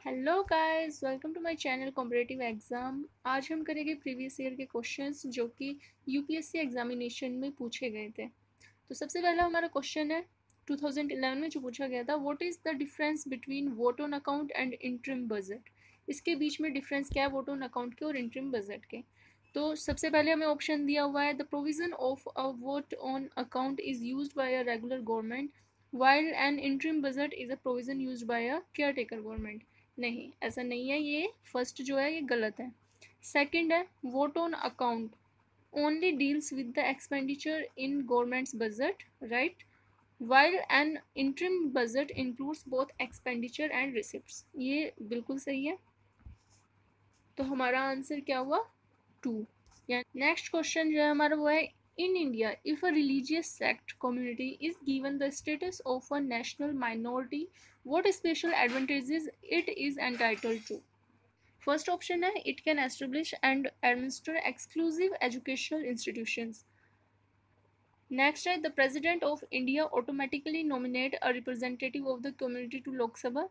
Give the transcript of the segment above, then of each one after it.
Hello guys, welcome to my channel competitive exam. आज हम करेंगे प्रीवियस ईयर के क्वेश्चंस जो कि यूपीएससी एग्जामिनेशन में पूछे गए थे। तो सबसे पहला हमारा क्वेश्चन है 2011 में जो पूछा गया था, what is the difference between vote on account and interim budget. इसके बीच में डिफरेंस क्या है वोट ऑन अकाउंट के और इंटरिम बजट के। तो सबसे पहले हमें ऑप्शन दिया हुआ है, the provision of a vote on account is used by a regular government while N interim budget is a provision used by a caretaker government. नहीं, ऐसा नहीं है, ये फर्स्ट जो है ये गलत है। सेकंड है, vote on account only deals with the expenditure in governments budget, right, while an interim budget includes both expenditure and receipts। ये बिल्कुल सही है। तो हमारा आंसर क्या हुआ, 2। नेक्स्ट क्वेश्चन जो है हमारा वो है, in India if a religious sect community is given the status of a national minority, what special advantages it is entitled to. First option है, it can establish and administer exclusive educational institutions. Next है, the president of India automatically nominate a representative of the community to Lok Sabha.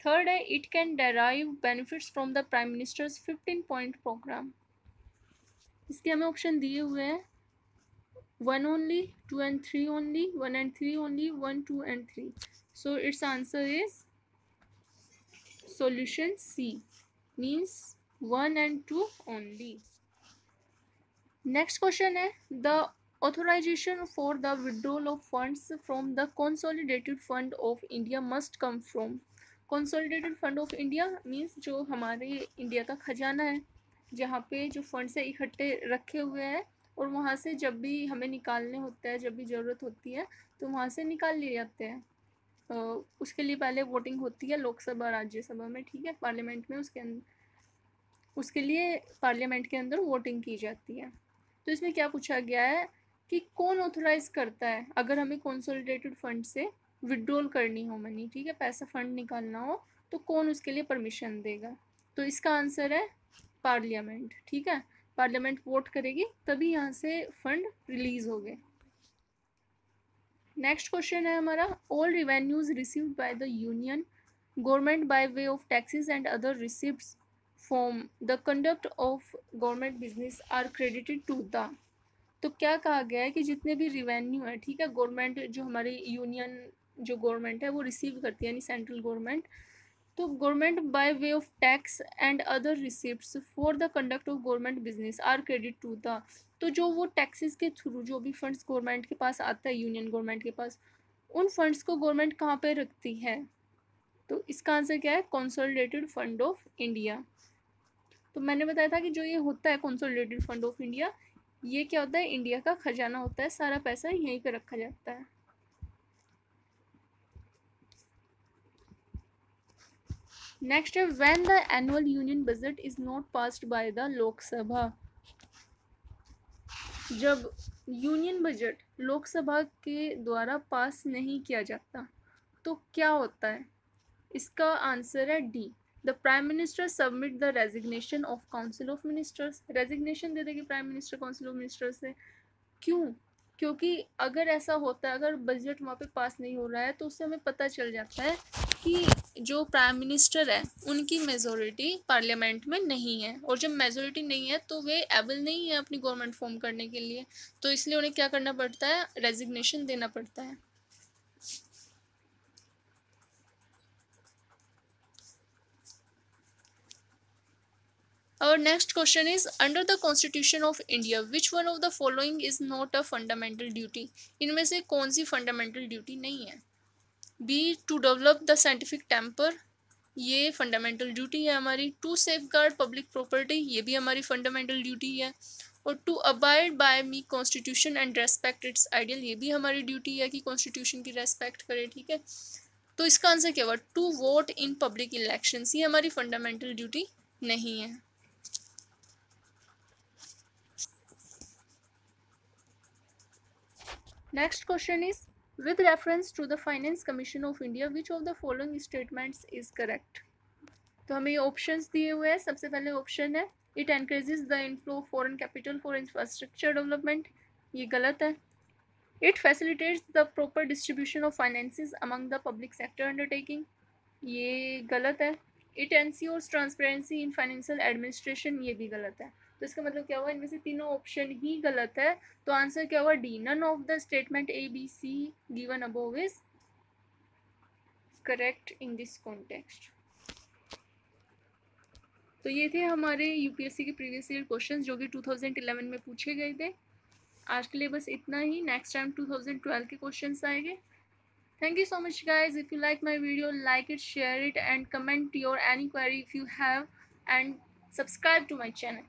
Third है, it can derive benefits from the prime minister's 15 point programme. इसके हमें option दिए हुए हैं, 1 only, 2 and 3 only, 1 and 3 only, 1, 2 and 3. So its answer is solution C, means 1 and 2 only. Next question है, the authorization for the withdrawal of funds from the consolidated fund of India must come from। consolidated fund of India means जो हमारे India का खजाना है, जहाँ पे जो funds है इकट्ठे रखे हुए हैं और वहाँ से जब भी हमें निकालने होते हैं, जब भी ज़रूरत होती है तो वहाँ से निकाल लिए जाते हैं। उसके लिए पहले वोटिंग होती है लोकसभा राज्यसभा में, ठीक है, पार्लियामेंट में, उसके लिए पार्लियामेंट के अंदर वोटिंग की जाती है। तो इसमें क्या पूछा गया है कि कौन ऑथोराइज करता है अगर हमें कंसोलिडेटेड फंड से विड्रॉल करनी हो मनी, ठीक है, पैसा फंड निकालना हो, तो कौन उसके लिए परमिशन देगा। तो इसका आंसर है पार्लियामेंट, ठीक है, पार्लियामेंट वोट करेगी तभी यहाँ से फंड रिलीज हो गए। नेक्स्ट क्वेश्चन है हमारा, all revenues received by the union government by way of taxes and other receipts from the conduct of government business are credited to the. तो क्या कहा गया है कि जितने भी रिवेन्यू है, ठीक है, गवर्नमेंट जो हमारी यूनियन जो गवर्नमेंट है वो रिसीव करती है, यानी सेंट्रल गवर्नमेंट, तो government by way of tax and other receipts for the conduct of government business are credit to the. तो जो वो टैक्सेस के थ्रू जो भी फंड्स गवर्नमेंट के पास आता है, यूनियन गवर्नमेंट के पास, उन फंड्स को गवर्नमेंट कहाँ पे रखती है। तो इसका आंसर क्या है, कंसोलिडेटेड फंड ऑफ इंडिया। तो मैंने बताया था कि जो ये होता है कंसोलिडेटेड फंड ऑफ इंडिया, ये क्या होता है, इंडिया का खजाना होता है, सारा पैसा यहीं पे रखा जाता है। नेक्स्ट है, when the annual union budget is not passed by the Lok Sabha. जब यूनियन बजट लोकसभा के द्वारा पास नहीं किया जाता तो क्या होता है। इसका आंसर है D, the prime minister submit the resignation of council of ministers. Resignation दे देगी prime minister council of ministers से। क्यों, क्योंकि अगर ऐसा होता है, अगर बजट वहाँ पे पास नहीं हो रहा है तो उससे हमें पता चल जाता है कि जो प्राइम मिनिस्टर है उनकी मेजोरिटी पार्लियामेंट में नहीं है, और जब मेजोरिटी नहीं है तो वे एबल नहीं है अपनी गवर्नमेंट फॉर्म करने के लिए, तो इसलिए उन्हें क्या करना पड़ता है, रेजिग्नेशन देना पड़ता है। Our next question is, under the Constitution of India, which one of the following is not a fundamental duty। इनमें से कौन सी fundamental duty नहीं है। B, to develop the scientific temper, ये फंडामेंटल ड्यूटी है हमारी। To safeguard public property, ये भी हमारी फंडामेंटल ड्यूटी है। और to abide by me constitution and respect its ideal, ये भी हमारी ड्यूटी है कि कॉन्स्टिट्यूशन की रेस्पेक्ट करें, ठीक है। तो इसका आंसर क्या हुआ, to vote in public elections, ये हमारी फंडामेंटल ड्यूटी नहीं है। Next question is, with reference to the Finance Commission of India, which of the following statements is correct। तो हमें ये ऑप्शंस दिए हुए हैं। सबसे पहले ऑप्शन है, it encourages the inflow of foreign capital for infrastructure development, ये गलत है। It facilitates the proper distribution of finances among the public sector undertaking, ये गलत है। It ensures transparency in financial administration, ये भी गलत है। तो इसका मतलब क्या हुआ, इनमें से तीनों ऑप्शन ही गलत है। तो आंसर क्या हुआ, D, none of the statement A B C given above is correct in this context. तो ये थे हमारे यूपीएससी के प्रीवियस ईयर क्वेश्चंस जो कि 2011 में पूछे गए थे। आज के लिए बस इतना ही, नेक्स्ट टाइम 2012 के क्वेश्चंस आएंगे। Thank you so much guys. If you like my video, like it, share it and comment your any query if you have, and subscribe to my channel.